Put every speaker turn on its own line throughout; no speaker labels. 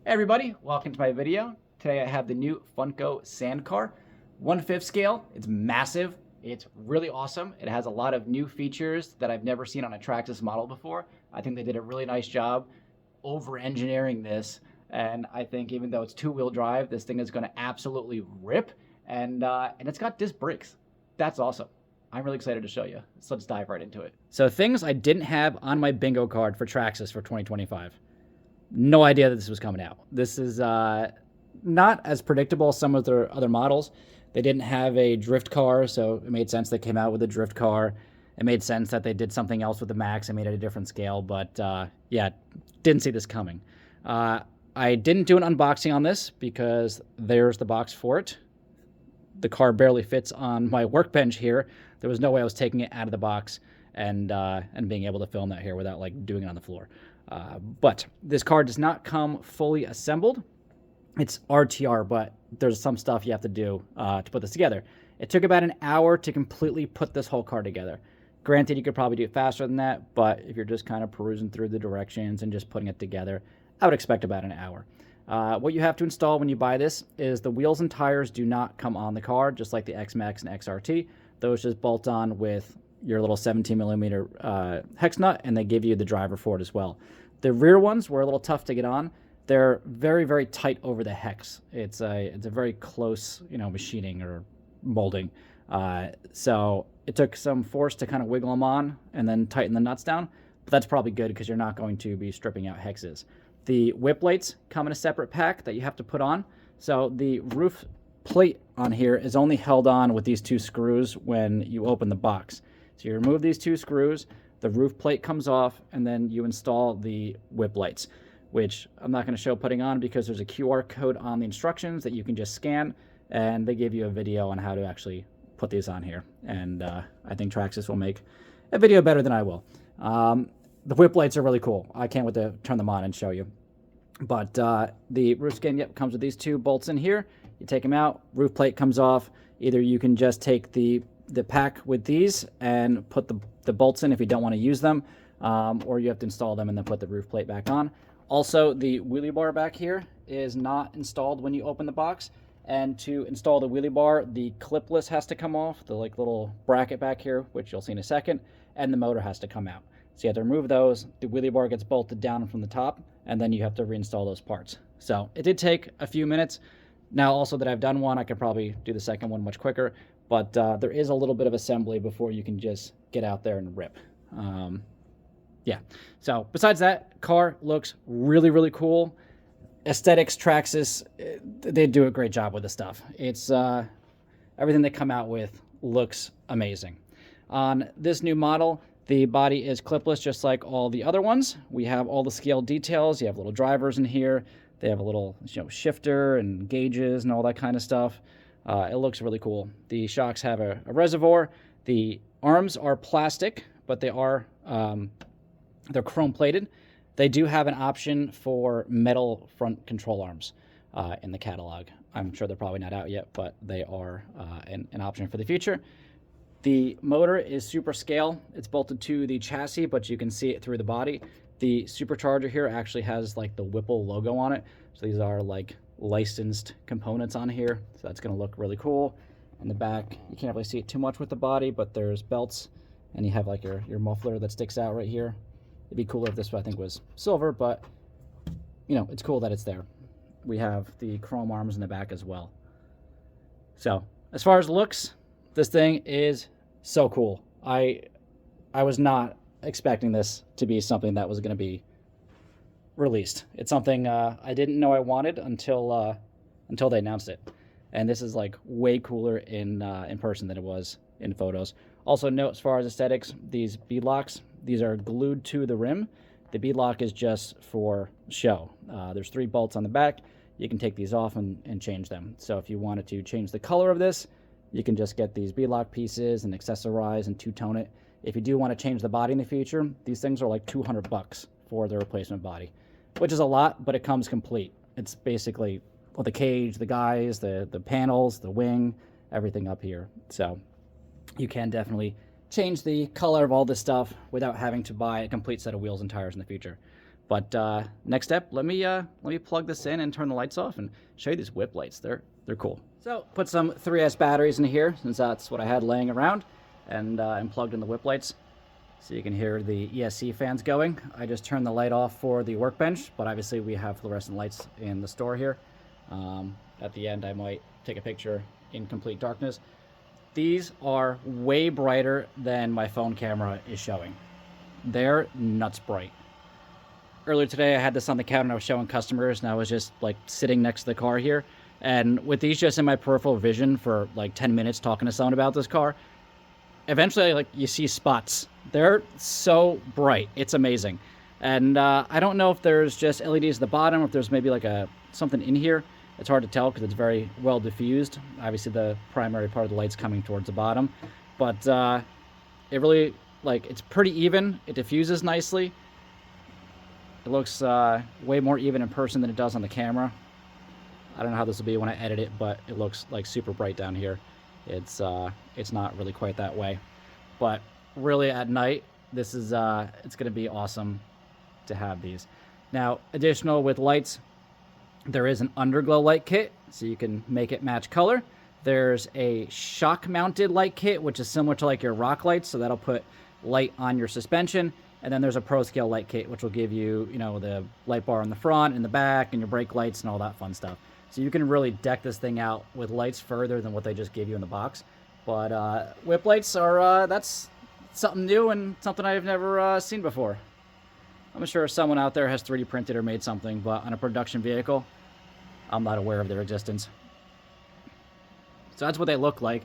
Hey everybody, welcome to my video. Today I have the new Funco Sand Car, 1/5 scale. It's massive. It's really awesome. It has a lot of new features that I've never seen on a Traxxas model before. I think they did a really nice job over-engineering this, and I think even though it's two-wheel drive, this thing is going to absolutely rip. And it's got disc brakes. That's awesome. I'm really excited to show you. So let's dive right into it. So things I didn't have on my bingo card for Traxxas for 2025. No idea that this was coming out. This is not as predictable as some of their other models. They didn't have a drift car, so it made sense they came out with a drift car. It made sense that they did something else with the Max and made it a different scale, but yeah, didn't see this coming. I didn't do an unboxing on this because there's the box for it. The car barely fits on my workbench here. There was no way I was taking it out of the box and being able to film that here without like doing it on the floor. But this car does not come fully assembled. It's RTR, but there's some stuff you have to do to put this together. It took about an hour to completely put this whole car together. Granted, you could probably do it faster than that, but if you're just kind of perusing through the directions and just putting it together, I would expect about an hour. What you have to install when you buy this is the wheels and tires do not come on the car, just like the x-maxx and XRT. Those just bolt on with your little 17 millimeter hex nut, and they give you the driver for it as well. The rear ones were a little tough to get on. They're very, very tight over the hex. It's a very close, machining or molding. So it took some force to kind of wiggle them on and then tighten the nuts down. But that's probably good because you're not going to be stripping out hexes. The whip plates come in a separate pack that you have to put on. So the roof plate on here is only held on with these two screws when you open the box. So you remove these two screws, the roof plate comes off, and then you install the whip lights, which I'm not going to show putting on because there's a QR code on the instructions that you can just scan, and they give you a video on how to actually put these on here. And I think Traxxas will make a video better than I will. The whip lights are really cool. I can't wait to turn them on and show you. But the roof skin, comes with these two bolts in here. You take them out, roof plate comes off. Either you can just take the pack with these and put the bolts in if you don't want to use them, or you have to install them and then put the roof plate back on. Also, the wheelie bar back here is not installed when you open the box, and to install the wheelie bar, the clipless has to come off, the little bracket back here, which you'll see in a second, and the motor has to come out. So you have to remove those, the wheelie bar gets bolted down from the top, and then you have to reinstall those parts. So it did take a few minutes. Now also that I've done one, I could probably do the second one much quicker, but there is a little bit of assembly before you can just get out there and rip. Yeah, so besides that, car looks really, really cool. Aesthetics, Traxxas, they do a great job with this stuff. It's everything they come out with looks amazing. On this new model, the body is clipless just like all the other ones. We have all the scale details. You have little drivers in here. They have a little shifter and gauges and all that kind of stuff. It looks really cool. The shocks have a reservoir. The arms are plastic, but they are they're chrome plated. They do have an option for metal front control arms in the catalog. I'm sure they're probably not out yet, but they are an option for the future. The motor is super scale. It's bolted to the chassis, but you can see it through the body. The supercharger here actually has like the Whipple logo on it. So these are like licensed components on here. So that's going to look really cool. In the back, you can't really see it too much with the body, but there's belts, and you have like your muffler that sticks out right here. It'd be cooler if this, I think, was silver, but it's cool that it's there. We have the chrome arms in the back as well. So as far as looks, this thing is so cool. I was not expecting this to be something that was going to be released. It's something I didn't know I wanted until they announced it. And this is like way cooler in person than it was in photos. Also note, as far as aesthetics, these bead locks, these are glued to the rim. The bead lock is just for show. There's 3 bolts on the back. You can take these off and change them. So if you wanted to change the color of this, you can just get these bead lock pieces and accessorize and two-tone it. If you do want to change the body in the future, these things are like $200 for the replacement body, which is a lot, but it comes complete. It's basically the cage, the guys, the panels, the wing, everything up here. So you can definitely change the color of all this stuff without having to buy a complete set of wheels and tires in the future. But next step, let me plug this in and turn the lights off and show you these whip lights. They're cool. So put some 3S batteries in here, since that's what I had laying around, and plugged in the whip lights. So you can hear the ESC fans going. I just turned the light off for the workbench, but obviously we have fluorescent lights in the store here. At the end, I might take a picture in complete darkness. These are way brighter than my phone camera is showing. They're nuts bright. Earlier today, I had this on the counter and I was showing customers, and I was just like sitting next to the car here. And with these just in my peripheral vision for like 10 minutes talking to someone about this car, eventually like you see spots. They're so bright. It's amazing. And I don't know if there's just LEDs at the bottom or if there's maybe like something in here. It's hard to tell because it's very well diffused. Obviously the primary part of the light's coming towards the bottom, but it really, like, it's pretty even. It diffuses nicely. It looks way more even in person than it does on the camera. I don't know how this will be when I edit it, but it looks like super bright down here. It's not really quite that way, but really at night, this is it's going to be awesome to have these. Now, additional with lights, there is an underglow light kit, so you can make it match color. There's a shock mounted light kit, which is similar to like your rock lights, so that'll put light on your suspension. And then there's a pro scale light kit, which will give you, you know, the light bar in the front and the back and your brake lights and all that fun stuff. So you can really deck this thing out with lights further than what they just give you in the box. But whip lights are, that's something new and something I've never seen before. I'm sure someone out there has 3D printed or made something, but on a production vehicle, I'm not aware of their existence. So that's what they look like.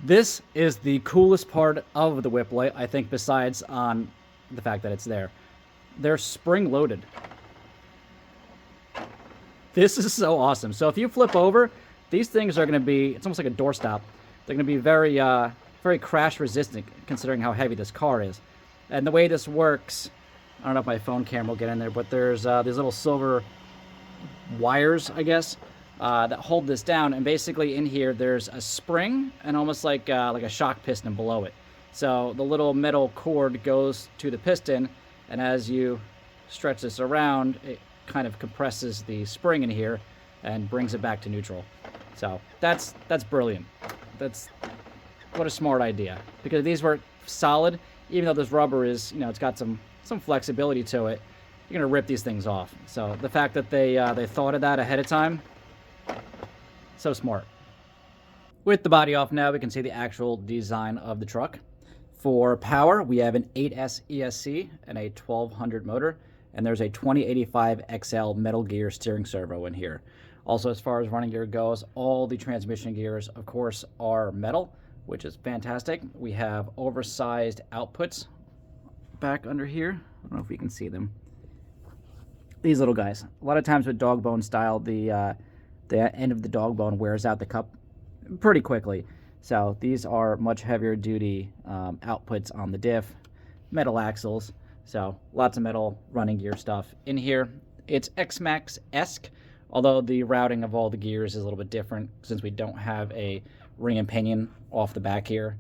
This is the coolest part of the whip light, I think, besides on the fact that it's there. They're spring loaded. This is so awesome. So if you flip over, these things are going to be, it's almost like a doorstop. They're going to be very, very crash resistant considering how heavy this car is. And the way this works, I don't know if my phone camera will get in there, but there's these little silver wires, I guess, that hold this down. And basically in here, there's a spring and almost like a shock piston below it. So the little metal cord goes to the piston, and as you stretch this around, it kind of compresses the spring in here and brings it back to neutral. So that's brilliant. What a smart idea, because these were solid. Even though this rubber is, you know, it's got some flexibility to it, you're gonna rip these things off. So the fact that they thought of that ahead of time, so smart. With the body off now, we can see the actual design of the truck. For power, we have an 8S ESC and a 1200 motor, and there's a 2085 XL metal gear steering servo in here. Also, as far as running gear goes, all the transmission gears, of course, are metal, which is fantastic. We have oversized outputs back under here. I don't know if you can see them. These little guys. A lot of times with dog bone style, the end of the dog bone wears out the cup pretty quickly. So these are much heavier duty outputs on the diff, metal axles. So lots of metal running gear stuff in here. It's x-maxx-esque, although the routing of all the gears is a little bit different since we don't have a ring and pinion off the back here.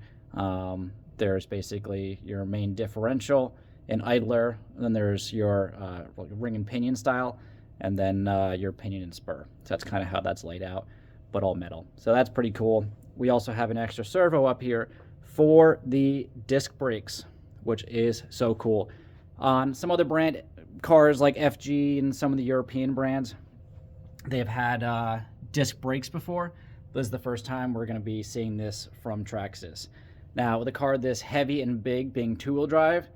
There's basically your main differential, an idler, and then there's your ring and pinion style, and then your pinion and spur. So that's kind of how that's laid out, but all metal. So that's pretty cool. We also have an extra servo up here for the disc brakes, which is so cool. On some other brand cars like FG and some of the European brands, they've had disc brakes before. This is the first time we're going to be seeing this from Traxxas. Now, with a car this heavy and big, being two-wheel drive,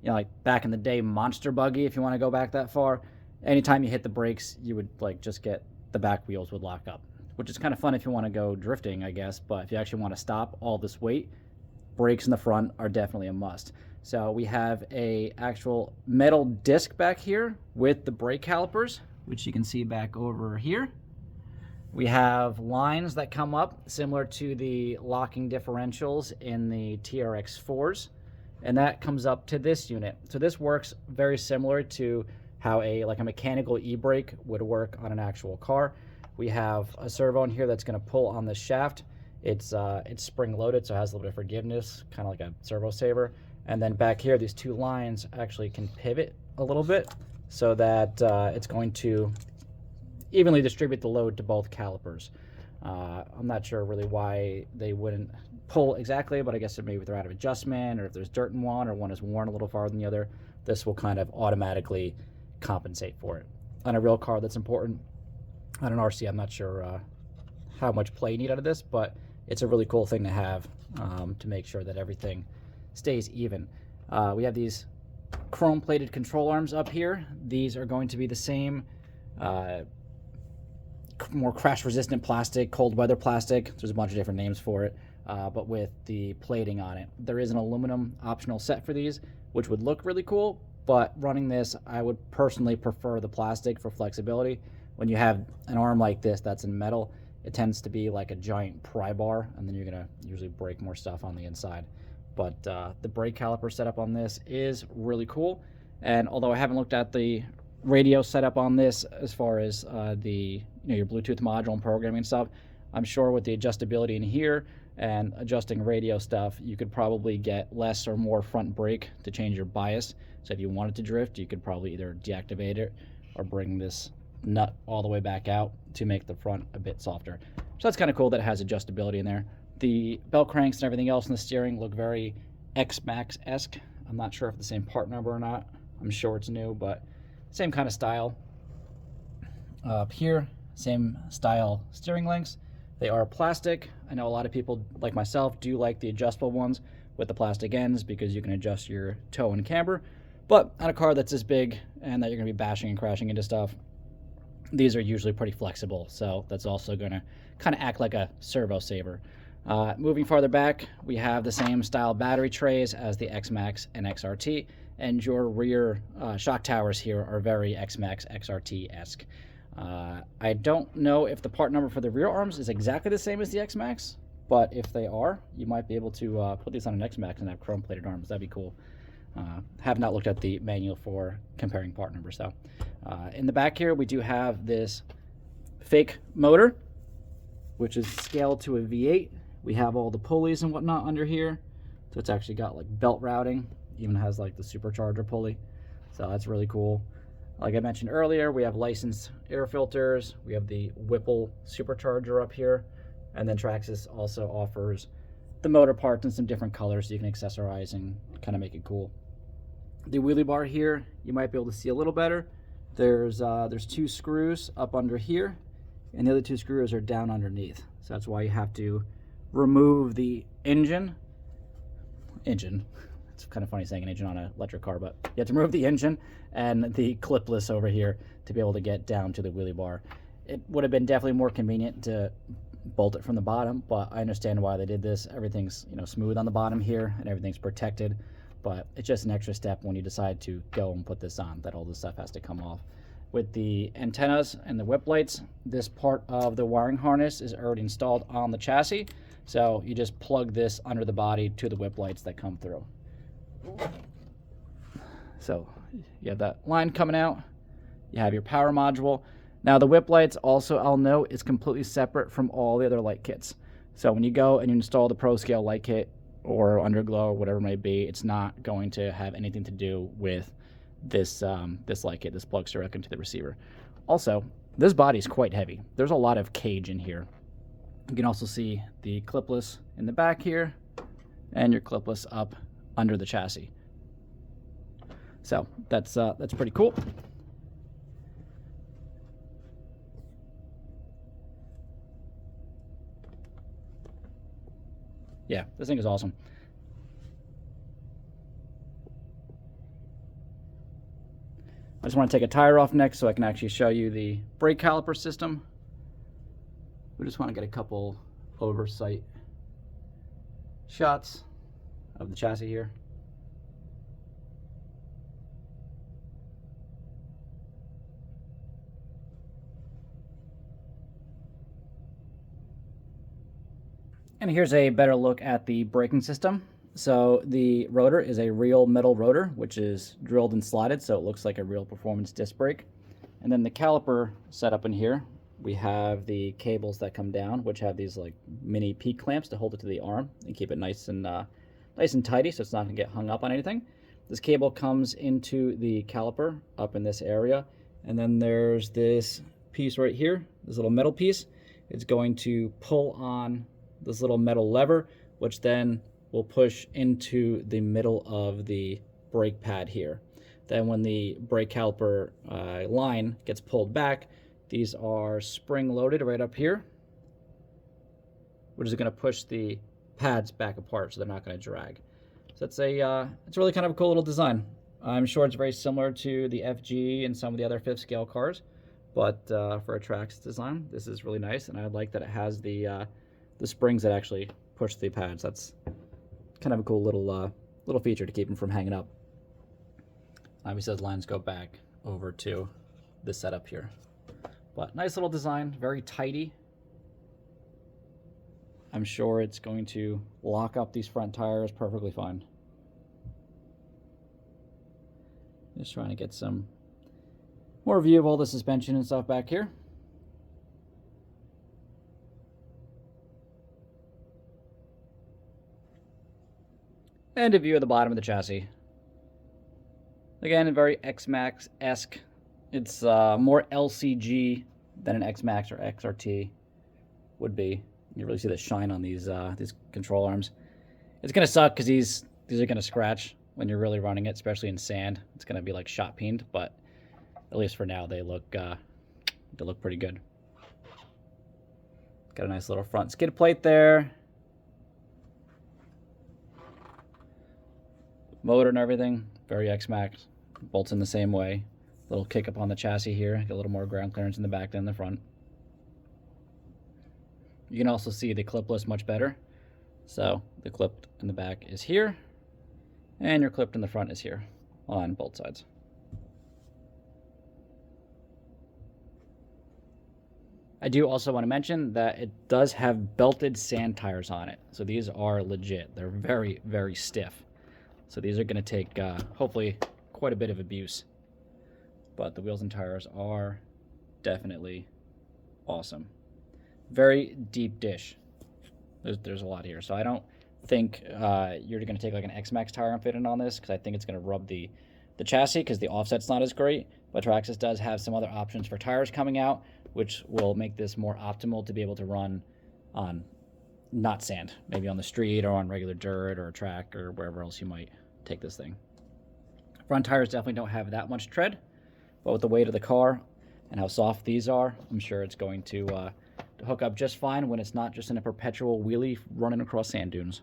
you know, like back in the day, monster buggy, if you want to go back that far, anytime you hit the brakes, you would like just get the back wheels would lock up, which is kind of fun if you want to go drifting, I guess. But if you actually want to stop all this weight, brakes in the front are definitely a must. So we have a actual metal disc back here with the brake calipers, which you can see back over here. We have lines that come up similar to the locking differentials in the TRX4s, and that comes up to this unit. So this works very similar to how a mechanical e-brake would work on an actual car. We have a servo in here that's going to pull on the shaft. It's spring loaded, so it has a little bit of forgiveness, kind of like a servo saver. And then back here, these two lines actually can pivot a little bit. so that it's going to evenly distribute the load to both calipers. I'm not sure really why they wouldn't pull exactly, but I guess maybe if they're out of adjustment, or if there's dirt in one, or one is worn a little farther than the other, this will kind of automatically compensate for it. On a real car, that's important. On an RC, I'm not sure how much play you need out of this, but it's a really cool thing to have to make sure that everything stays even. We have these chrome plated control arms up here. These are going to be the same more crash resistant plastic, cold weather plastic. There's a bunch of different names for it, but with the plating on it. There is an aluminum optional set for these, which would look really cool, but running this, I would personally prefer the plastic for flexibility. When you have an arm like this that's in metal, it tends to be like a giant pry bar, and then you're gonna usually break more stuff on the inside. But the brake caliper setup on this is really cool, and although I haven't looked at the radio setup on this as far as the your Bluetooth module and programming and stuff, I'm sure with the adjustability in here and adjusting radio stuff, you could probably get less or more front brake to change your bias. So if you wanted to drift, you could probably either deactivate it or bring this nut all the way back out to make the front a bit softer. So that's kind of cool that it has adjustability in there. The belt cranks and everything else in the steering look very x-maxx-esque. I'm not sure if it's the same part number or not. I'm sure it's new, but same kind of style. Up here, same style steering links. They are plastic. I know a lot of people, like myself, do like the adjustable ones with the plastic ends because you can adjust your toe and camber. But on a car that's this big and that you're going to be bashing and crashing into stuff, these are usually pretty flexible. So that's also going to kind of act like a servo saver. Moving farther back, we have the same style battery trays as the x-maxx and XRT, and your rear shock towers here are very x-maxx XRT-esque. I don't know if the part number for the rear arms is exactly the same as the x-maxx, but if they are, you might be able to put these on an x-maxx and have chrome plated arms. That'd be cool. Have not looked at the manual for comparing part numbers though. In the back here, we do have this fake motor, which is scaled to a V8. We have all the pulleys and whatnot under here. So it's actually got like belt routing, even has like the supercharger pulley. So that's really cool. Like I mentioned earlier, we have licensed air filters. We have the Whipple supercharger up here. And then Traxxas also offers the motor parts in some different colors so you can accessorize and kind of make it cool. The wheelie bar here, you might be able to see a little better. There's 2 screws up under here, and the other 2 screws are down underneath. So that's why you have to remove the engine. It's kind of funny saying an engine on an electric car, but you have to remove the engine and the clipless over here to be able to get down to the wheelie bar. It would have been definitely more convenient to bolt it from the bottom, but I understand why they did this. Everything's smooth on the bottom here and everything's protected, but it's just an extra step when you decide to go and put this on, that all this stuff has to come off. With the antennas and the whip lights, this part of the wiring harness is already installed on the chassis, so you just plug this under the body to the whip lights that come through. So you have that line coming out, you have your power module. Now the whip lights also, I'll note, is completely separate from all the other light kits. So when you go and you install the Pro Scale light kit or Underglow or whatever it may be, it's not going to have anything to do with this this light kit. This plugs directly into the receiver. Also, this body is quite heavy. There's a lot of cage in here. You can also see the clipless in the back here and your clipless up under the chassis. So that's pretty cool. Yeah, this thing is awesome. I just want to take a tire off next so I can actually show you the brake caliper system. We just want to get a couple oversight shots of the chassis here. And here's a better look at the braking system. So the rotor is a real metal rotor, which is drilled and slotted, so it looks like a real performance disc brake. And then the caliper setup in here, we have the cables that come down, which have these like mini P clamps to hold it to the arm and keep it nice and tidy, so it's not gonna get hung up on anything. This cable comes into the caliper up in this area, and then there's this piece right here, this little metal piece. It's going to pull on this little metal lever, which then will push into the middle of the brake pad here. Then when the brake caliper line gets pulled back, these are spring loaded right up here, which is going to push the pads back apart so they're not going to drag. So it's really kind of a cool little design. I'm sure it's very similar to the FG and some of the other 5th scale cars, but for a Traxxas design, this is really nice, and I like that it has the springs that actually push the pads. That's kind of a cool little feature to keep them from hanging up. Obviously, those lines go back over to this setup here. But nice little design, very tidy. I'm sure it's going to lock up these front tires perfectly fine. Just trying to get some more view of all the suspension and stuff back here. And a view of the bottom of the chassis. Again, very x-maxx-esque. It's more LCG than an x-maxx or XRT would be. You really see the shine on these control arms. It's gonna suck because these are gonna scratch when you're really running it, especially in sand. It's gonna be like shot peened, but at least for now they look pretty good. Got a nice little front skid plate there. Motor and everything, very x-maxx. Bolts in the same way. Little kick up on the chassis here. Get a little more ground clearance in the back than in the front. You can also see the clipless much better. So the clip in the back is here, and your clip in the front is here on both sides. I do also want to mention that it does have belted sand tires on it. So these are legit. They're very, very stiff. So these are going to take, hopefully, quite a bit of abuse. But the wheels and tires are definitely awesome. Very deep dish. There's a lot here. So I don't think you're going to take like an x-maxx tire and fit it on this, because I think it's going to rub the chassis because the offset's not as great. But Traxxas does have some other options for tires coming out, which will make this more optimal to be able to run on not sand, maybe on the street or on regular dirt or a track or wherever else you might take this thing. Front tires definitely don't have that much tread, but with the weight of the car and how soft these are, I'm sure it's going to hook up just fine when it's not just in a perpetual wheelie running across sand dunes.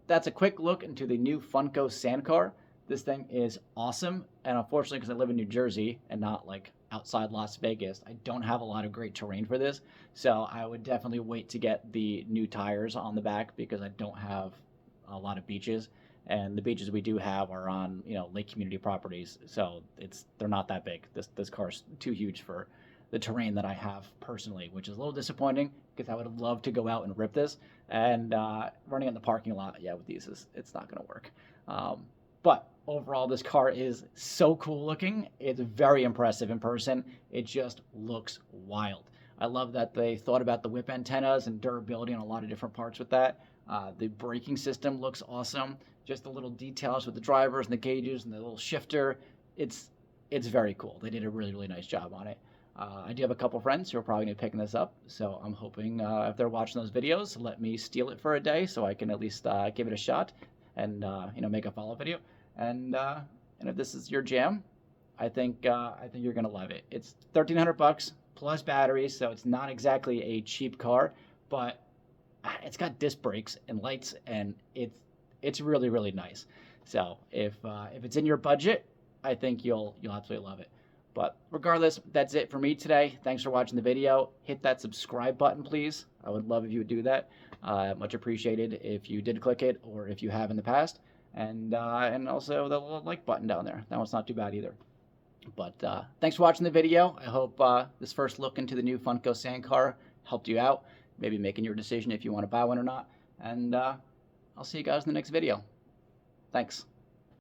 That's a quick look into the new Funco sand car. This thing is awesome, and unfortunately, because I live in New Jersey and not like outside Las Vegas, I don't have a lot of great terrain for this, so I would definitely wait to get the new tires on the back because I don't have a lot of beaches, and the beaches we do have are on, you know, lake community properties, so they're not that big. This car's too huge for the terrain that I have personally, which is a little disappointing because I would have loved to go out and rip this, and running in the parking lot, yeah, with these it's not going to work. But overall, this car is so cool looking. It's very impressive in person. It just looks wild. I love that they thought about the whip antennas and durability on a lot of different parts with that. The braking system looks awesome. Just the little details with the drivers and the gauges and the little shifter. It's very cool. They did a really, really nice job on it. I do have a couple friends who are probably going to be picking this up, so I'm hoping if they're watching those videos, let me steal it for a day so I can at least give it a shot and make a follow-up video. And if this is your jam, I think you're gonna love it. It's $1,300 plus batteries, so it's not exactly a cheap car, but it's got disc brakes and lights, and it's really, really nice. So if it's in your budget, I think you'll absolutely love it. But regardless, that's it for me today. Thanks for watching the video. Hit that subscribe button, please. I would love if you would do that. Much appreciated if you did click it or if you have in the past. And also the little like button down there. That one's not too bad either. But thanks for watching the video. I hope this first look into the new Funco sand car helped you out, maybe making your decision if you want to buy one or not. And I'll see you guys in the next video. Thanks.